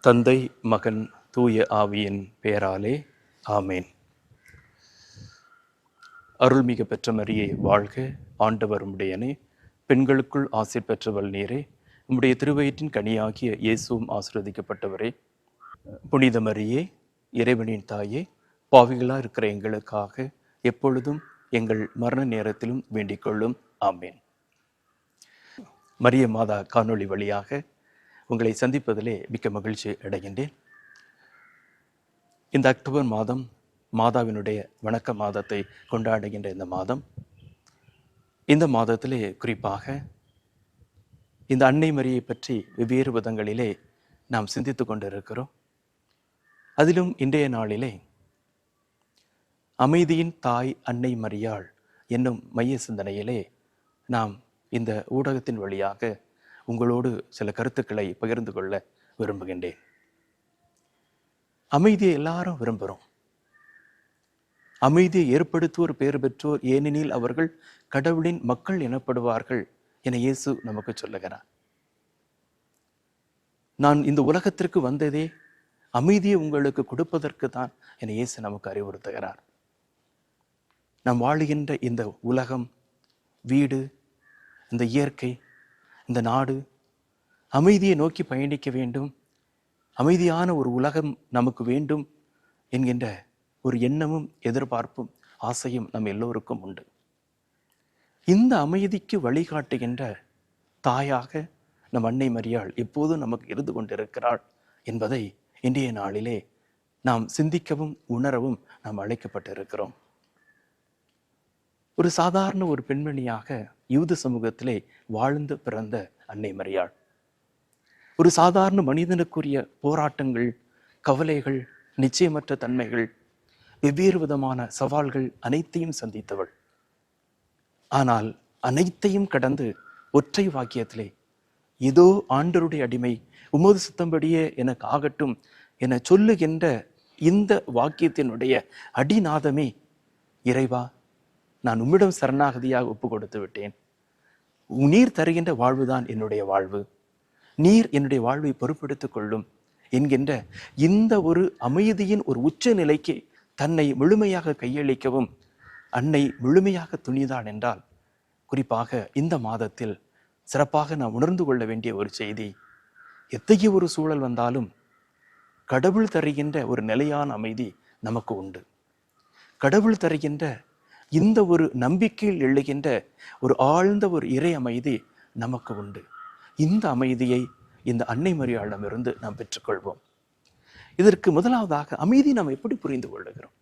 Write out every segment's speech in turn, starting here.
தந்தை, மகன், தூய ஆவியின் பெயராலே ஆமேன். அருள்மிகு பெற்ற மரியே வாழ்க, ஆண்டவர் உம்முடையனே, பெண்களுக்குள் ஆசை பெற்றவள் நீரே, உம்முடைய திருவயிற்றின் கனியாகிய இயேசுவும் ஆசீர்வதிக்கப்பட்டவரே. புனித மரியே, இறைவனின் தாயே, பாவிகளாக இருக்கிற எங்களுக்காக எப்பொழுதும் எங்கள் மரண நேரத்திலும் வேண்டிக் கொள்ளும். ஆமேன். மரிய மாதா காணொளி வழியாக உங்களை சந்திப்பதிலே மிக்க மகிழ்ச்சி அடைகின்றேன். இந்த அக்டோபர் மாதம் மாதாவினுடைய வணக்க மாதத்தை கொண்டாடுகின்ற இந்த மாதத்திலே குறிப்பாக இந்த அன்னை மரியை பற்றி வெவ்வேறு விதங்களிலே நாம் சிந்தித்து கொண்டிருக்கிறோம். அதிலும் இன்றைய நாளிலே அமைதியின் தாய் அன்னை மரியாள் என்னும் மைய சிந்தனையிலே நாம் இந்த ஊடகத்தின் வழியாக உங்களோடு சில கருத்துக்களை பகிர்ந்து கொள்ள விரும்புகின்றேன். அமைதியை எல்லாரும் விரும்புகிறோம். அமைதியை ஏற்படுத்துவோர் பேர் பெற்றோர், ஏனெனில் அவர்கள் கடவுளின் மக்கள் எனப்படுவார்கள் என இயேசு நமக்கு சொல்லுகிறார். நான் இந்த உலகத்திற்கு வந்ததே அமைதியை உங்களுக்கு கொடுப்பதற்கு தான் என இயேசு நமக்கு அறிவுறுத்துகிறார். நாம் வாழுகின்ற இந்த உலகம், வீடு, இந்த இயற்கை, இந்த நாடு அமைதியை நோக்கி பயணிக்க வேண்டும், அமைதியான ஒரு உலகம் நமக்கு வேண்டும் என்கின்ற ஒரு எண்ணமும் எதிர்பார்ப்பும் ஆசையும் நம் எல்லோருக்கும் உண்டு. இந்த அமைதிக்கு வழிகாட்டுகின்ற தாயாக நம் அன்னை மரியாள் எப்போதும் நமக்கு இருந்து கொண்டிருக்கிறாள் என்பதை இன்றைய நாளிலே நாம் சிந்திக்கவும் உணரவும் நாம் அழைக்கப்பட்டிருக்கிறோம். ஒரு சாதாரண ஒரு பெண்மணியாக யூத சமூகத்திலே வாழ்ந்து பிறந்த அன்னை மரியாள் ஒரு சாதாரண மனிதனுக்குரிய போராட்டங்கள், கவலைகள், நிச்சயமற்ற தன்மைகள், வெவ்வேறு விதமான சவால்கள் அனைத்தையும் சந்தித்தவள். ஆனால் அனைத்தையும் கடந்து ஒற்றை வாக்கியத்திலே, இதோ ஆண்டவருடைய அடிமை, உமது சித்தம்படியே எனக்கு ஆகட்டும் என சொல்லுகின்ற இந்த வாக்கியத்தினுடைய அடிநாதமே, இறைவா, நான் உம்மிடம் சரணாகதியாக ஒப்பு கொடுத்து விட்டேன். நீர் தருகின்ற வாழ்வுதான் என்னுடைய வாழ்வு, நீர் என்னுடைய வாழ்வை பொறுப்பெடுத்துக் கொள்ளும் என்கின்ற இந்த ஒரு அமைதியின் ஒரு உச்ச நிலைக்கு தன்னை முழுமையாக கையளிக்கவும் அன்னை முழுமையாக துணிந்தாள் என்றால், குறிப்பாக இந்த மாதத்தில் சிறப்பாக நாம் உணர்ந்து கொள்ள வேண்டிய ஒரு செய்தி, எத்தகைய ஒரு சூழல் வந்தாலும் கடவுள் தருகின்ற ஒரு நிலையான அமைதி நமக்கு உண்டு. கடவுள் தருகின்ற இந்த ஒரு நம்பிக்கையில் எழுகின்ற ஒரு ஆழ்ந்த ஒரு இறை அமைதி நமக்கு உண்டு. இந்த அமைதியை இந்த அன்னை மரியாளிடமிருந்து நாம் பெற்றுக்கொள்வோம். இதற்கு முதலாவதாக அமைதி நாம் எப்படி புரிந்து கொள்ளுகிறோம்?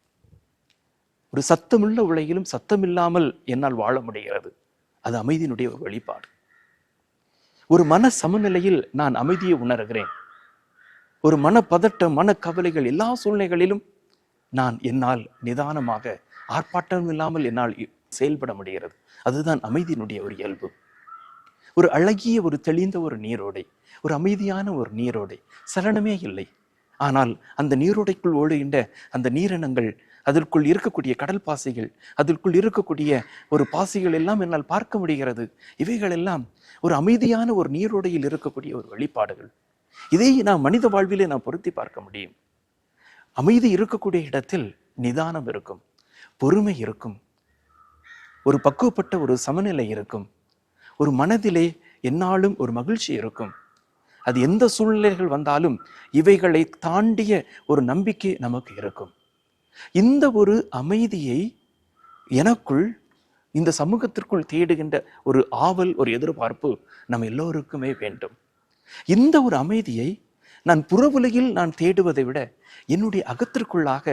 ஒரு சத்தமுள்ள உலகிலும் சத்தமில்லாமல் என்னால் வாழ முடிகிறது, அது அமைதியினுடைய ஒரு வெளிப்பாடு. ஒரு மன சமநிலையில் நான் அமைதியை உணர்கிறேன். ஒரு மனப்பதட்டம், மனக்கவலைகள் எல்லா சூழ்நிலைகளிலும் என்னால் நிதானமாக ஆர்ப்பாட்டம் இல்லாமல் என்னால் செயல்பட முடிகிறது. அதுதான் அமைதியினுடைய ஒரு இயல்பு. ஒரு அழகிய ஒரு தெளிந்த ஒரு நீரோடை, ஒரு அமைதியான ஒரு நீரோடை, சலனமே இல்லை. ஆனால் அந்த நீரோடைக்குள் ஓடுகின்ற அந்த நீரினங்கள், அதற்குள் இருக்கக்கூடிய கடல் பாசிகள், அதற்குள் இருக்கக்கூடிய ஒரு பாசிகள் எல்லாம் என்னால் பார்க்க முடிகிறது. இவைகள் எல்லாம் ஒரு அமைதியான ஒரு நீரோடையில் இருக்கக்கூடிய ஒரு வெளிப்பாடுகள். இதை நாம் மனித வாழ்விலே நாம் பொருத்தி பார்க்க முடியும். அமைதி இருக்கக்கூடிய இடத்தில் நிதானம் இருக்கும், பொறுமை இருக்கும், ஒரு பக்குவப்பட்ட ஒரு சமநிலை இருக்கும், ஒரு மனதிலே எந்நாளும் ஒரு மகிழ்ச்சி இருக்கும். அது எந்த சூழ்நிலைகள் வந்தாலும் இவைகளை தாண்டிய ஒரு நம்பிக்கை நமக்கு இருக்கும். இந்த ஒரு அமைதியை எனக்குள், இந்த சமூகத்திற்குள் தேடுகின்ற ஒரு ஆவல், ஒரு எதிர்பார்ப்பு நம்ம எல்லோருக்குமே வேண்டும். இந்த ஒரு அமைதியை நான் புற உலகில் நான் தேடுவதை விட என்னுடைய அகத்திற்குள்ளாக,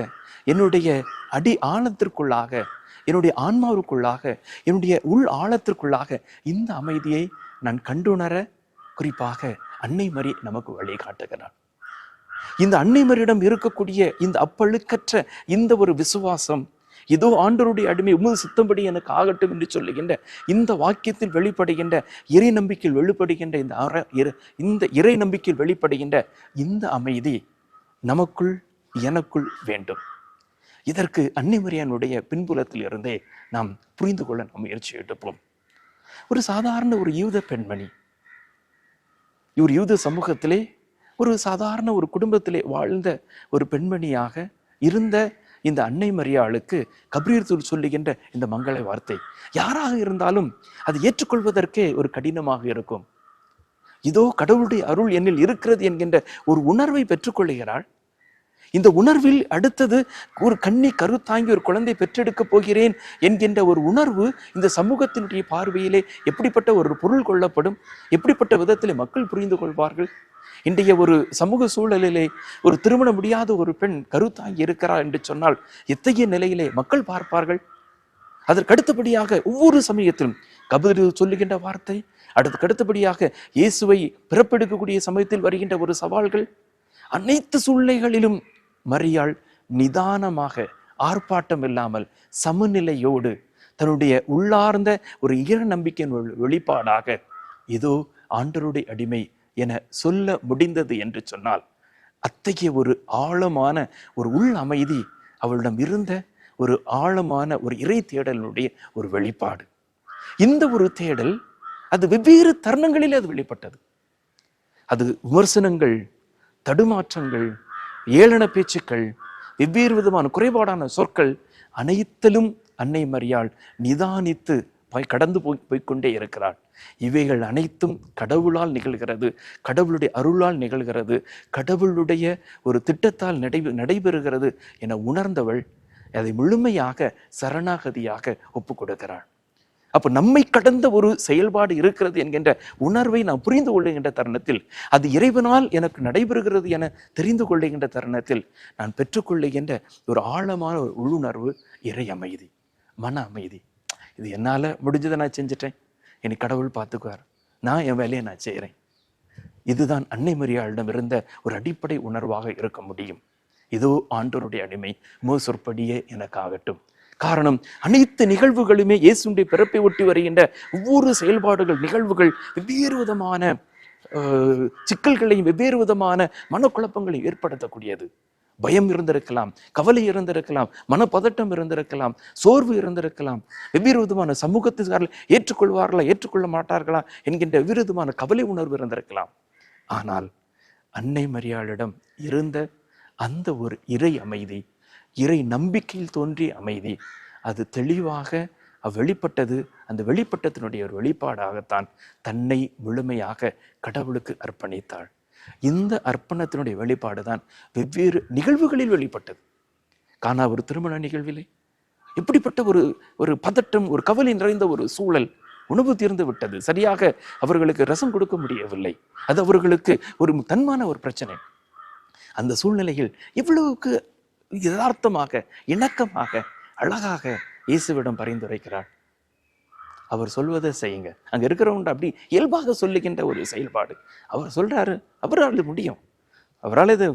என்னுடைய அடி ஆழத்திற்குள்ளாக, என்னுடைய ஆன்மாவுக்குள்ளாக, என்னுடைய உள் ஆழத்திற்குள்ளாக இந்த அமைதியை நான் கண்டுணர குறிப்பாக அன்னை மரி நமக்கு வழிகாட்டுகிறார். இந்த அன்னை மரியிடம் இருக்கக்கூடிய இந்த அப்பழுக்கற்ற இந்த ஒரு விசுவாசம், இதோ ஆண்டவருடைய அடிமை, உமது சித்தம்படி எனக்கு ஆகட்டும் என்று சொல்லுகின்ற இந்த வாக்கியத்தில் வெளிப்படுகின்ற இறை நம்பிக்கையில் வெளிப்படுகின்ற இந்த இறை நம்பிக்கையில் வெளிப்படுகின்ற இந்த அமைதி நமக்குள், எனக்குள் வேண்டும். இதற்கு அன்னை மரியாளுடைய பின்புலத்தில் இருந்தே நாம் புரிந்து கொள்ள நாம் முயற்சி எடுப்போம். ஒரு சாதாரண ஒரு யூத பெண்மணி, இவர் யூத சமூகத்திலே ஒரு சாதாரண ஒரு குடும்பத்திலே வாழ்ந்த ஒரு பெண்மணியாக இருந்த இந்த அன்னை மரியாளுக்கு கப்ரியேல் சொல்லுகின்ற இந்த மங்கள வார்த்தை யாராக இருந்தாலும் அதை ஏற்றுக்கொள்வதற்கே ஒரு கடினமாக இருக்கும். இதோ கடவுளுடைய அருள் என்னில் இருக்கிறது என்கின்ற ஒரு உணர்வை பெற்றுக்கொள்கிறாள். இந்த உணர்வில் அடுத்தது ஒரு கன்னி கருத்தாங்கி ஒரு குழந்தை பெற்றெடுக்க போகிறேன் என்கின்ற ஒரு உணர்வு இந்த சமூகத்தினுடைய பார்வையிலே எப்படிப்பட்ட ஒரு பொருள் கொள்ளப்படும், எப்படிப்பட்ட விதத்திலே மக்கள் புரிந்து கொள்வார்கள். இன்றைய ஒரு சமூக சூழலிலே ஒரு திருமண முடியாத ஒரு பெண் கருத்தாங்கி இருக்கிறார் என்று சொன்னால் எத்தகைய நிலையிலே மக்கள் பார்ப்பார்கள். அதற்கு அடுத்தபடியாக ஒவ்வொரு சமயத்திலும் கப்ரியேல் சொல்லுகின்ற வார்த்தை, அடுத்தபடியாக இயேசுவை பிறப்பெடுக்கக்கூடிய சமயத்தில் வருகின்ற ஒரு சவால்கள், அனைத்து சூழ்நிலைகளிலும் மரியாள் நிதானமாக ஆர்ப்பாட்டம் இல்லாமல் சமநிலையோடு தன்னுடைய உள்ளார்ந்த ஒரு இறை நம்பிக்கையின் வெளிப்பாடாக இதோ ஆண்டவருடைய அடிமை என சொல்ல முடிந்தது என்று சொன்னால் அத்தகைய ஒரு ஆழமான ஒரு உள் அமைதி அவளிடம் இருந்த ஒரு ஆழமான ஒரு இறை தேடலுடைய ஒரு வெளிப்பாடு. இந்த ஒரு தேடல் அது வெவ்வேறு தருணங்களில் அது வெளிப்பட்டது. அது விமர்சனங்கள், தடுமாற்றங்கள், ஏளன பேச்சுக்கள், வெவ்வேறு விதமான குறைபாடான சொற்கள் அனைத்திலும் அன்னை மரியாள் நிதானித்து கடந்து போய்கொண்டே இருக்கிறாள். இவைகள் அனைத்தும் கடவுளால் நிகழ்கிறது, கடவுளுடைய அருளால் நிகழ்கிறது, கடவுளுடைய ஒரு திட்டத்தால் நடைபெறுகிறது என உணர்ந்தவள் அதை முழுமையாக சரணாகதியாக ஒப்பு கொடுக்கிறாள். அப்போ நம்மை கடந்த ஒரு செயல்பாடு இருக்கிறது என்கின்ற உணர்வை நாம் புரிந்து கொள்ளுகின்ற தருணத்தில், அது இறைவனால் எனக்கு நடைபெறுகிறது என தெரிந்து கொள்ளுகின்ற தருணத்தில் நான் பெற்றுக்கொள்ளுகின்ற ஒரு ஆழமான ஒரு உள்ளுணர்வு இறை அமைதி, மன அமைதி. இது என்னால் முடிஞ்சதை நான் செஞ்சுட்டேன், இனி கடவுள் பார்த்துக்குவார், நான் என் வேலையை நான் செய்கிறேன். இதுதான் அன்னை மரியாளிடம் இருந்த ஒரு அடிப்படை உணர்வாக இருக்க முடியும். இதோ ஆண்டவருடைய அடிமை, சொற்படியே எனக்காகட்டும். காரணம், அனைத்து நிகழ்வுகளுமே இயேசுடைய பிறப்பை ஒட்டி வருகின்ற ஒவ்வொரு செயல்பாடுகள், நிகழ்வுகள் வெவ்வேறு விதமான சிக்கல்களையும் வெவ்வேறு விதமான மனக்குழப்பங்களையும் ஏற்படுத்தக்கூடியது. பயம் இருந்திருக்கலாம், கவலை இருந்திருக்கலாம், மனப்பதட்டம் இருந்திருக்கலாம், சோர்வு இருந்திருக்கலாம், வெவ்வேறு விதமான சமூகத்துக்காரர்கள் ஏற்றுக்கொள்வார்களா ஏற்றுக்கொள்ள மாட்டார்களா என்கின்ற வெவ்வேறு விதமான கவலை உணர்வு இருந்திருக்கலாம். ஆனால் அன்னை மரியாளிடம் இருந்த அந்த ஒரு இறை அமைதி, இறை நம்பிக்கையில் தோன்றிய அமைதி, அது தெளிவாக வெளிப்பட்டது. அந்த வெளிப்பட்டத்தினுடைய ஒரு வெளிப்பாடாகத்தான் தன்னை முழுமையாக கடவுளுக்கு அர்ப்பணித்தாள். இந்த அர்ப்பணத்தினுடைய வெளிப்பாடு தான் வெவ்வேறு நிகழ்வுகளில் வெளிப்பட்டது. காணா ஒரு திருமண நிகழ்விலே இப்படிப்பட்ட ஒரு பதட்டம், ஒரு கவலை நிறைந்த ஒரு சூழல், உணவு தீர்ந்து விட்டது, சரியாக அவர்களுக்கு ரசம் கொடுக்க முடியவில்லை, அது அவர்களுக்கு ஒரு தன்மான ஒரு பிரச்சனை. அந்த சூழ்நிலையில் இவ்வளவுக்கு யதார்த்தமாக, இணக்கமாக, அழகாக இயேசுவிடம் பரிந்துரைக்கிறார். அவர் சொல்வதை செய்யுங்க. அங்க இருக்கிறவங்க அப்படி இயல்பாக சொல்லுகின்ற ஒரு செயல்பாடு. அவர் சொல்றாரு, அவரால் முடியும், அவரால் இதை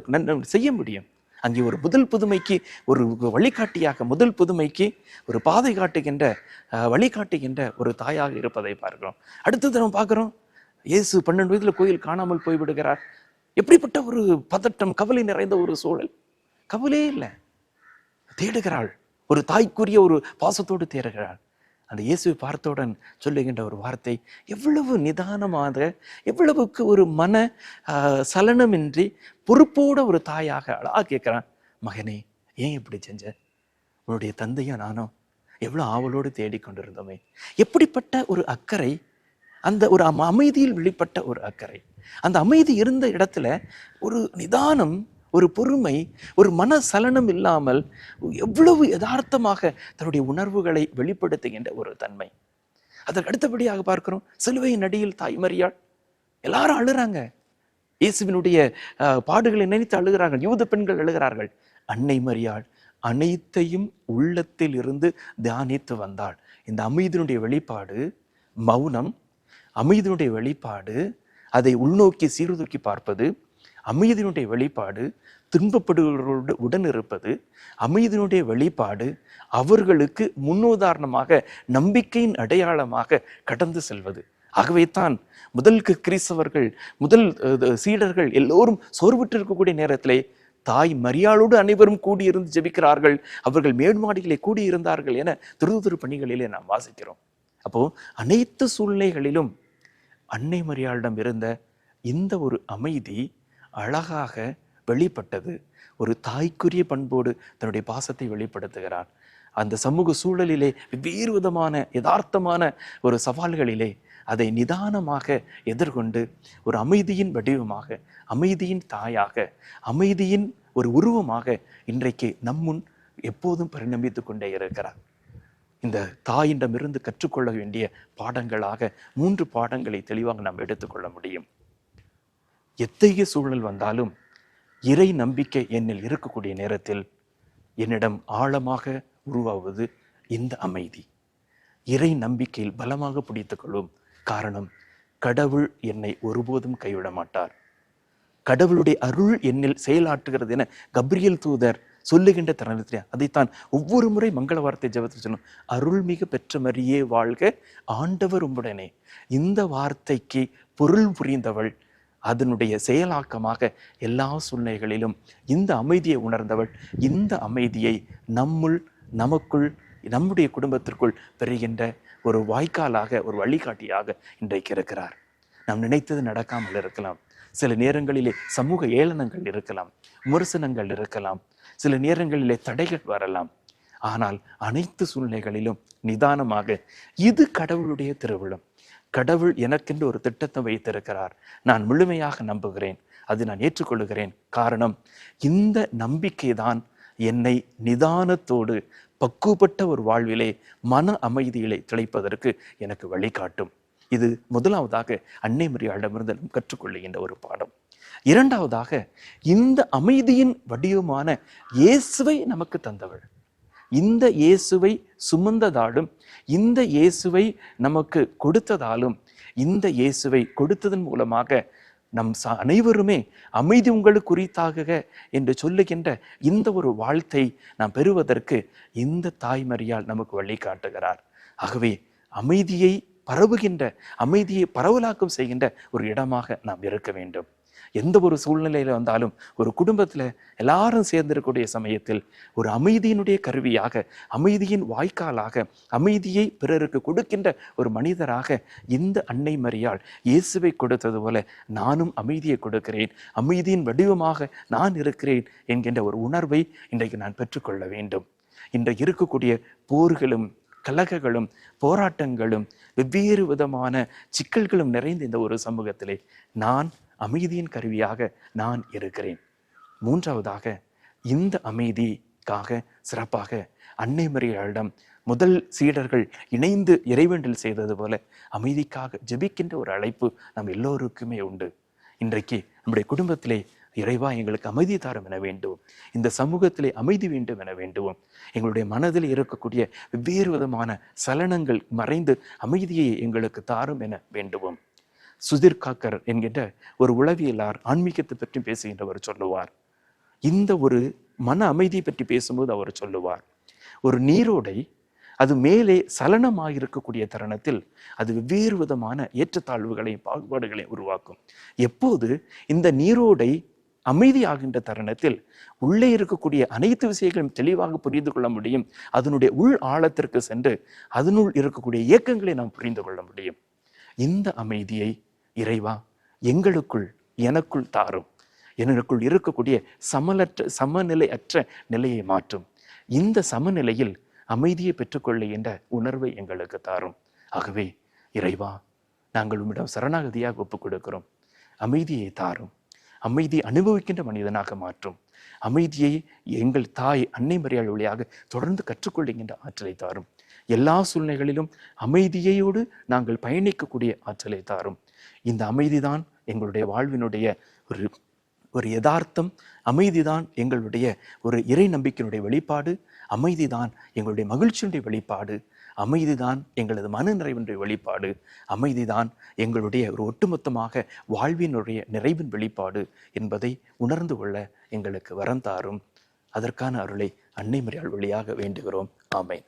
செய்ய முடியும். அங்கே ஒரு முதல் புதுமைக்கு ஒரு வழிகாட்டியாக, முதல் புதுமைக்கு ஒரு பாதை காட்டுகின்ற வழிகாட்டுகின்ற ஒரு தாயாக இருப்பதை பார்க்கிறோம். அடுத்தது நம்ம பார்க்கிறோம், இயேசு 12 வயதுல கோயில் காணாமல் போய்விடுகிறார். எப்படிப்பட்ட ஒரு பதட்டம், கவலை நிறைந்த ஒரு சூழல். கவலையே இல்லை, தேடுகிறாள், ஒரு தாய்க்குரிய ஒரு பாசத்தோடு தேடுகிறாள். அந்த இயேசுவை பார்த்தவுடன் சொல்லுகின்ற ஒரு வார்த்தை எவ்வளவு நிதானமாக, எவ்வளவுக்கு ஒரு மன சலனமின்றி பொறுப்போட ஒரு தாயாக அழகா கேட்கிறான், மகனே ஏன் இப்படி செஞ்ச? உன்னுடைய தந்தையும் நானும் எவ்வளோ ஆவலோடு தேடிக்கொண்டிருந்தோமே. எப்படிப்பட்ட ஒரு அக்கறை, அந்த ஒரு அமைதியில் வெளிப்பட்ட ஒரு அக்கறை. அந்த அமைதி இருந்த இடத்துல ஒரு நிதானம், ஒரு பொறுமை, ஒரு மன சலனம் இல்லாமல் எவ்வளவு யதார்த்தமாக தன்னுடைய உணர்வுகளை வெளிப்படுத்துகின்ற ஒரு தன்மை. அதற்கு அடுத்தபடியாக பார்க்கிறோம், சிலுவையின் அடியில் தாய் மரியாள். எல்லாரும் அழுறாங்க, இயேசுவினுடைய பாடுகளை நினைத்து அழுகிறார்கள், யூத பெண்கள் அழுகிறார்கள். அன்னை மரியாள் அனைத்தையும் உள்ளத்தில் இருந்து தியானித்து வந்தாள். இந்த அமைதியினுடைய வெளிப்பாடு மௌனம், அமைதியினுடைய வெளிப்பாடு அதை உள்நோக்கி சீர்தூக்கி பார்ப்பது, அமைதியினுடைய வெளிப்பாடு துன்பப்படுகிறவர்களோடு உடன் இருப்பது, அமைதியினுடைய வெளிப்பாடு அவர்களுக்கு முன்னுதாரணமாக, நம்பிக்கையின் அடையாளமாக கடந்து செல்வது. ஆகவே தான் முதல் கிறிஸ்தவர்கள், முதல் சீடர்கள் எல்லோரும் சோர்வுற்று இருக்கக்கூடிய நேரத்திலே தாய் மரியாளோடு அனைவரும் கூடியிருந்து ஜெபிக்கிறார்கள், அவர்கள் மேல்மாடிகளை கூடியிருந்தார்கள் என திருத்துரு பணிகளிலே நாம் வாசிக்கிறோம். அப்போ அனைத்து சூழ்நிலைகளிலும் அன்னை மரியாளிடம் இருந்த இந்த ஒரு அமைதி, அழகாக வெளிப்பட்டது. ஒரு தாய்க்குரிய பண்போடு தன்னுடைய பாசத்தை வெளிப்படுத்துகிறார். அந்த சமூக சூழலிலே வேறு விதமான யதார்த்தமான ஒரு சவால்களிலே அதை நிதானமாக எதிர்கொண்டு ஒரு அமைதியின் வடிவமாக, அமைதியின் தாயாக, அமைதியின் ஒரு உருவமாக இன்றைக்கு நம்முன் எப்போதும் பரிணமித்து கொண்டே இருக்கிறார். இந்த தாயிடமிருந்து கற்றுக்கொள்ள வேண்டிய பாடங்களாக 3 பாடங்களை தெளிவாக நாம் எடுத்துக்கொள்ள முடியும். எத்தகைய சூழல் வந்தாலும் இறை நம்பிக்கை என்னில் இருக்கக்கூடிய நேரத்தில் என்னிடம் ஆழமாக உருவாவது இந்த அமைதி. இறை நம்பிக்கையில் பலமாக பிடித்துக்கொள்ளும். காரணம், கடவுள் என்னை ஒருபோதும் கைவிட மாட்டார். கடவுளுடைய அருள் என்னில் செயலாற்றுகிறது என கப்ரியேல் தூதர் சொல்லுகின்ற தருணத்திலே அதைத்தான் ஒவ்வொரு முறை மங்கள வார்த்தை ஜெபத்தில் சொன்னோம். அருள்மிகு பெற்ற மரியே வாழ்க, ஆண்டவர் உம்முடனே. இந்த வார்த்தைக்கு பொருள் புரிந்தவள், அதனுடைய செயலாக்கமாக எல்லா சூழ்நிலைகளிலும் இந்த அமைதியை உணர்ந்தவள், இந்த அமைதியை நமக்குள், நம்முடைய குடும்பத்திற்குள் பெறுகின்ற ஒரு வாய்க்காலாக, ஒரு வழிகாட்டியாக இன்றைக்கு இருக்கிறார். நாம் நினைத்தது நடக்காமல் இருக்கலாம். சில நேரங்களிலே சமூக ஏளனங்கள் இருக்கலாம், விமர்சனங்கள் இருக்கலாம், சில நேரங்களிலே தடைகள் வரலாம். ஆனால் அனைத்து சூழ்நிலைகளிலும் நிதானமாக இது கடவுளுடைய திருவிழம், கடவுள் எனக்கென்று ஒரு திட்டத்தை வைத்திருக்கிறார், நான் முழுமையாக நம்புகிறேன், அது நான் ஏற்றுக்கொள்கிறேன். காரணம், இந்த நம்பிக்கை தான் என்னை நிதானத்தோடு பக்குவப்பட்ட ஒரு வாழ்விலே மன அமைதியிலே திளைப்பதற்கு எனக்கு வழிகாட்டும். இது முதலாவதாக அன்னை மரியாளிடமிருந்து நாம் கற்றுக்கொள்ளுகின்ற ஒரு பாடம். இரண்டாவதாக, இந்த அமைதியின் வடிவமான இயேசுவை நமக்கு தந்தவள். இந்த இயேசுவை சுமந்ததாலும், இந்த இயேசுவை நமக்கு கொடுத்ததாலும், இந்த இயேசுவை கொடுத்ததன் மூலமாக நம் அனைவருமே அமைதி உங்களுக்கு குறித்தாக என்று சொல்லுகின்ற இந்த ஒரு வாழ்த்தை நாம் பெறுவதற்கு இந்த தாய்மரியால் நமக்கு வழிகாட்டுகிறார். ஆகவே அமைதியை பரவுகின்ற, அமைதியை பரவலாக்கம் செய்கின்ற ஒரு இடமாக நாம் இருக்க வேண்டும். எந்த ஒரு சூழ்நிலையில வந்தாலும், ஒரு குடும்பத்துல எல்லாரும் சேர்ந்திருக்கக்கூடிய சமயத்தில் ஒரு அமைதியினுடைய கருவியாக, அமைதியின் வாய்க்காலாக, அமைதியை பிறருக்கு கொடுக்கின்ற ஒரு மனிதராக இந்த அன்னை மரியாள் இயேசுவை கொடுத்தது போல நானும் அமைதியை கொடுக்கிறேன், அமைதியின் வடிவமாக நான் இருக்கிறேன் என்கின்ற ஒரு உணர்வை இன்றைக்கு நான் பெற்றுக்கொள்ள வேண்டும். இன்றைக்கு இருக்கக்கூடிய போர்களும் கலகங்களும் போராட்டங்களும் வெவ்வேறு விதமான சிக்கல்களும் நிறைந்த இந்த ஒரு சமூகத்திலே நான் அமைதியின் கருவியாக நான் இருக்கிறேன். மூன்றாவதாக, இந்த அமைதிக்காக சிறப்பாக அன்னை மரியாளிடம் முதல் சீடர்கள் இணைந்து இறைவேண்டல் செய்தது போல அமைதிக்காக ஜெபிக்கின்ற ஒரு அழைப்பு நம் எல்லோருக்குமே உண்டு. இன்றைக்கு நம்முடைய குடும்பத்திலே இறைவா எங்களுக்கு அமைதி தாரும் என வேண்டும், இந்த சமூகத்திலே அமைதி வேண்டும் என வேண்டும், எங்களுடைய மனதில் இருக்கக்கூடிய வெவ்வேறு விதமான சலனங்கள் மறைந்து அமைதியை எங்களுக்கு தாரும் என வேண்டுவோம். சுதிர் காக்கர் என்கின்ற ஒரு உளவியலார் ஆன்மீகத்தை பற்றி பேசுகின்றவர் சொல்லுவார். இந்த ஒரு மன அமைதியை பற்றி பேசும்போது அவர் சொல்லுவார், ஒரு நீரோடை அது மேலே சலனமாக இருக்கக்கூடிய தருணத்தில் அது வெவ்வேறு விதமான ஏற்றத்தாழ்வுகளையும் பாகுபாடுகளையும் உருவாக்கும். எப்போது இந்த நீரோடை அமைதியாகின்ற தருணத்தில் உள்ளே இருக்கக்கூடிய அனைத்து விஷயங்களையும் தெளிவாக புரிந்து கொள்ள முடியும். அதனுடைய உள் ஆழத்திற்கு சென்று அதனுள் இருக்கக்கூடிய இயக்கங்களை நாம் புரிந்து கொள்ள முடியும். இந்த அமைதியை இறைவா எங்களுக்குள், எனக்குள் தாரும். எனக்குள் இருக்கக்கூடிய சமநிலையற்ற நிலையை மாற்றும். இந்த சமநிலையில் அமைதியை பெற்றுக்கொள்ளுகின்ற உணர்வை எங்களுக்கு தாரும். ஆகவே இறைவா, நாங்கள் உம்மிடம் சரணாகதியாக ஒப்புக் கொடுக்கிறோம். அமைதியை தாரும், அமைதியை அனுபவிக்கின்ற மனிதனாக மாற்றும். அமைதியை எங்கள் தாய் அன்னை மரியாள் வழியாக தொடர்ந்து கற்றுக்கொள்ளுகின்ற ஆற்றலை தாரும். எல்லா சூழ்நிலைகளிலும் அமைதியோடு நாங்கள் பயணிக்கக்கூடிய ஆற்றலை தாரும். இந்த அமைதிதான் எங்களுடைய வாழ்வினுடைய ஒரு யதார்த்தம். அமைதிதான் எங்களுடைய ஒரு இறை நம்பிக்கையினுடைய வெளிப்பாடு. அமைதிதான் எங்களுடைய மகிழ்ச்சியினுடைய வெளிப்பாடு. அமைதிதான் எங்களது மன நிறைவினுடைய வெளிப்பாடு. அமைதிதான் எங்களுடைய ஒரு ஒட்டுமொத்தமாக வாழ்வினுடைய நிறைவின் வெளிப்பாடு என்பதை உணர்ந்து கொள்ள எங்களுக்கு வரம் தாரும். அதற்கான அருளை அன்னை மரியாள் வழியாக வேண்டுகிறோம். ஆமென்.